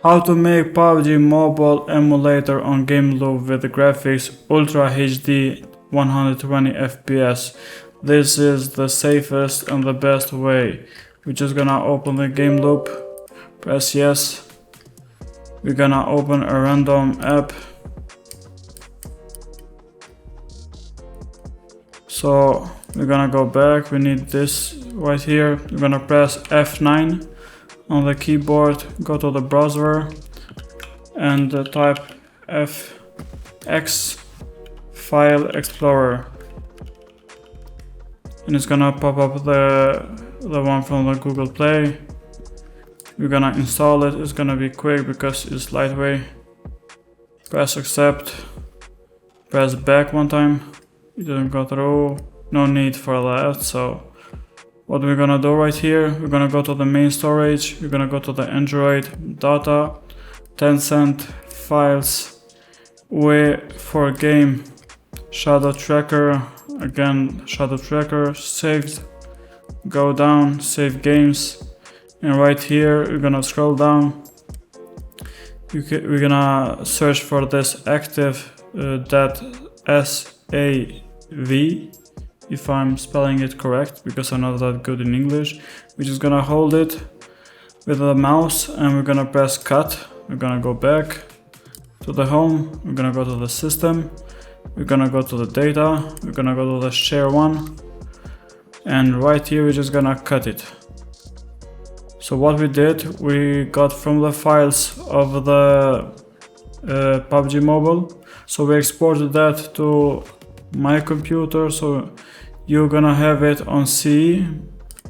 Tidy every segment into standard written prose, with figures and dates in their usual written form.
How to make PUBG Mobile emulator on Gameloop with graphics Ultra HD 120 FPS. This is the safest and the best way. We're just gonna open the Gameloop, press yes. We're gonna open a random app. So we're gonna go back, we need this right here. We're gonna press F9 on the keyboard, go to the browser and type FX File Explorer. And it's gonna pop up the one from the Google Play. We're gonna install it, it's gonna be quick because it's lightweight. Press accept, press back one time. It didn't go through, no need for that. So what we're gonna do right here, we're gonna go to the main storage, we're gonna go to the Android, data, Tencent, files, for game, shadow tracker, again shadow tracker, saved, go down, save games, and right here we're gonna scroll down. We're gonna search for this active .sav, if I'm spelling it correct, because I'm not that good in English. We're just gonna hold it with the mouse and we're gonna press cut. We're gonna go back to the home, we're gonna go to the system, we're gonna go to the data, we're gonna go to the share one, and right here we're just gonna cut it. So what we did, we got from the files of the PUBG Mobile, so we exported that to my computer. So you're gonna have it on C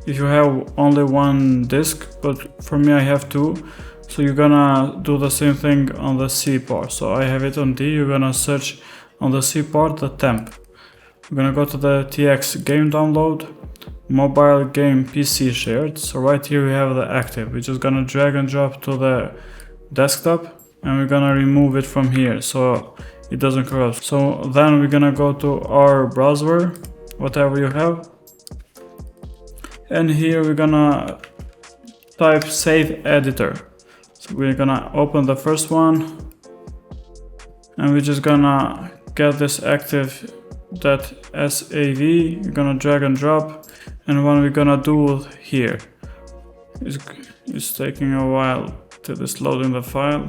if you have only one disk, but for me I have two, so you're gonna do the same thing on the C part. So I have it on D, you're gonna search on the C part the temp. We're gonna go to the TX game download, mobile game PC shared. So right here we have the active, we're just gonna drag and drop to the desktop and we're gonna remove it from here so it doesn't corrupt. So then we're gonna go to our browser, whatever you have, and here we're gonna type save editor. So we're gonna open the first one and we're just gonna get this active .sav, we're gonna drag and drop, and what we're gonna do here it's taking a while till it's loading the file.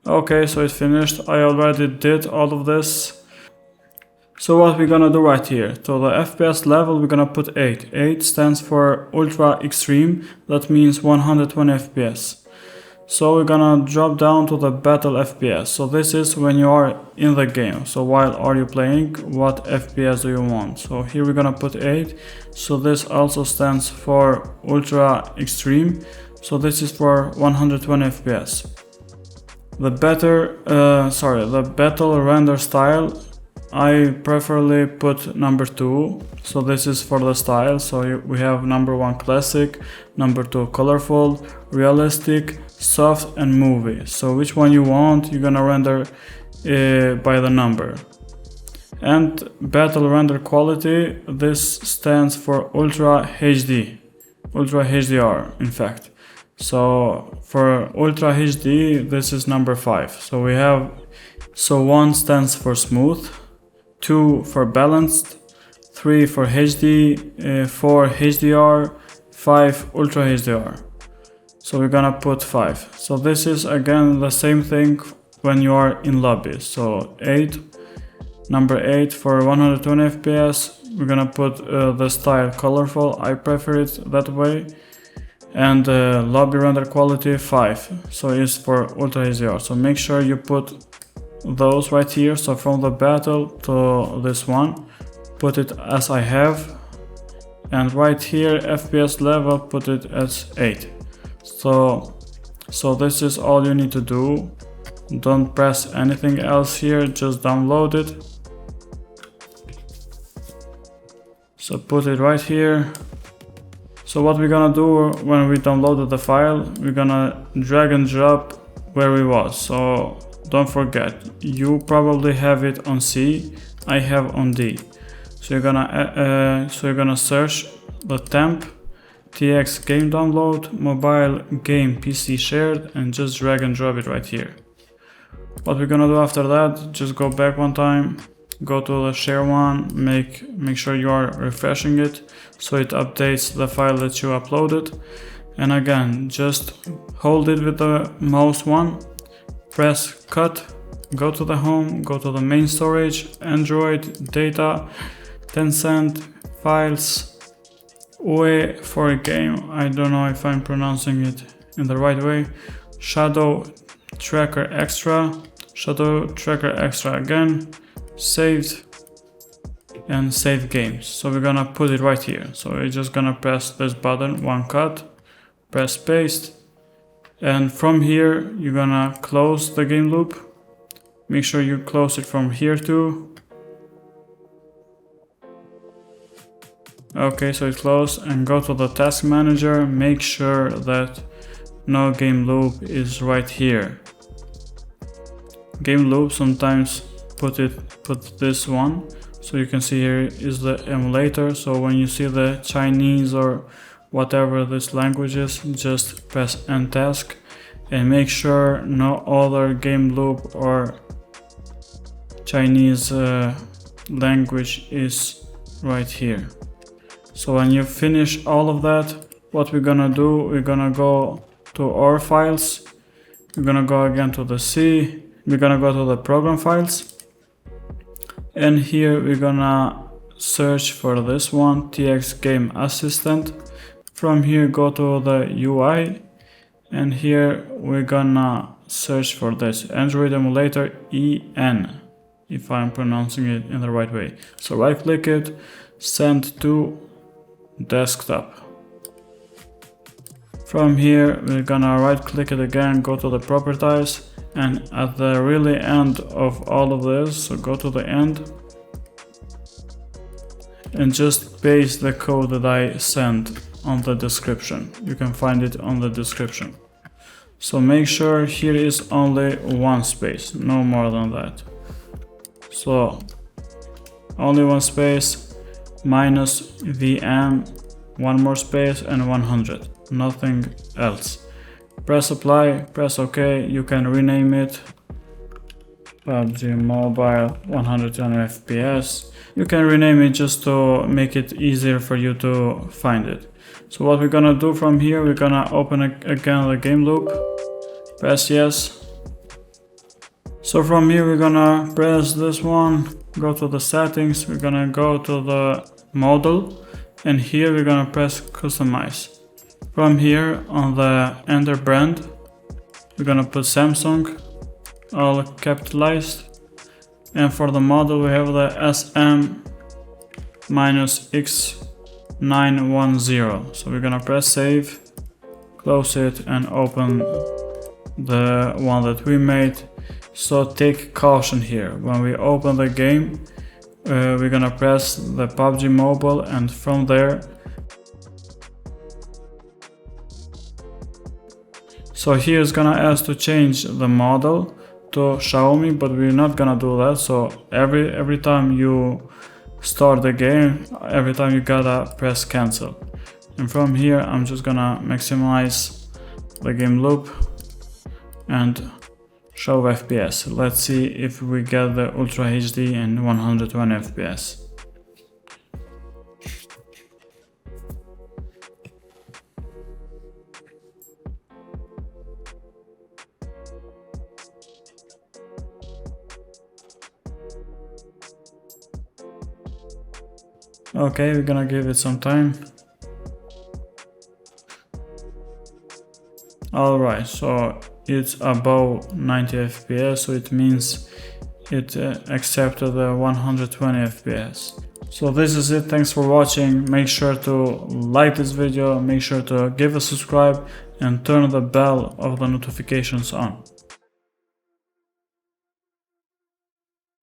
Okay, so it's finished. I already did all of this. So what we're gonna do right here, to the FPS level we're gonna put 8. 8 stands for Ultra Extreme, that means 120 FPS. So we're gonna drop down to the battle FPS. So this is when you are in the game. So while are you playing, what FPS do you want? So here we're gonna put 8. So this also stands for Ultra Extreme. So this is for 120 FPS. The battle render style, I preferably put number 2. So this is for the style. So we have number 1 classic, number 2 colorful, realistic, soft, and movie. So which one you want, you're gonna render by the number. And battle render quality, this stands for Ultra HD, Ultra HDR in fact. So for Ultra HD, this is number 5. So we have, so 1 stands for smooth, 2 for balanced, 3 for HD, 4 HDR, 5 Ultra HDR. So we're gonna put 5. So this is again the same thing when you are in lobby. So 8, number 8 for 120 FPS. We're gonna put the style colorful, I prefer it that way. And lobby render quality 5, so it's for Ultra HDR. So make sure you put those right here. So from the battle to this one, put it as I have, and right here FPS level, put it as 8. So this is all you need to do. Don't press anything else here, just download it. So put it right here. So what we're gonna do when we downloaded the file, we're gonna drag and drop where we was. So don't forget, you probably have it on C, I have on D. So you're gonna search the temp TX game download, mobile game PC shared, and just drag and drop it right here. What we're gonna do after that, just go back one time, go to the share one, make sure you are refreshing it so it updates the file that you uploaded. And again, just hold it with the mouse one, press cut, go to the home, go to the main storage, Android, data, Tencent, files, UE for a game, I don't know if I'm pronouncing it in the right way, Shadow Tracker Extra again, saved, and save games. So we're gonna put it right here. So we're just gonna press this button, one cut, press paste, and from here you're gonna close the game loop. Make sure you close it from here too. Okay, so it's closed, and go to the task manager, make sure that no game loop is right here. Game loop, sometimes put this one, so you can see here is the emulator. So when you see the Chinese or whatever this language is, just press end task and make sure no other game loop or Chinese language is right here. So when you finish all of that, what we're gonna do, we're gonna go to our files, we're gonna go again to the C, we're gonna go to the program files, and here we're gonna search for this one, TX Game Assistant. From here go to the UI, and here we're gonna search for this Android Emulator EN, if I'm pronouncing it in the right way. So right click it, send to desktop. From here we're gonna right click it again, go to the properties, and at the really end of all of this, so go to the end and just paste the code that I sent on the description. You can find it on the description. So make sure here is only one space, no more than that. So only one space, minus VM, one more space, and 100, nothing else. Press apply, press OK, you can rename it PUBG Mobile 120 FPS. You can rename it just to make it easier for you to find it. So what we're gonna do from here, we're gonna open again the game loop, press yes. So from here we're gonna press this one, go to the settings, we're gonna go to the model, and here we're gonna press customize. From here on the enter brand, we're gonna put Samsung, all capitalized, and for the model we have the SM-X910. So we're gonna press save, close it, and open the one that we made. So take caution here, when we open the game, we're gonna press the PUBG Mobile, and from there, so here it's gonna ask to change the model to Xiaomi, but we're not gonna do that. So every time you start the game, every time you gotta press cancel. And from here I'm just gonna maximize the game loop and show FPS. Let's see if we get the Ultra HD and 120 FPS. Okay, we're gonna give it some time. Alright, so it's above 90 FPS, so it means it accepted the 120 FPS. So this is it, thanks for watching. Make sure to like this video, make sure to give a subscribe and turn the bell of the notifications on.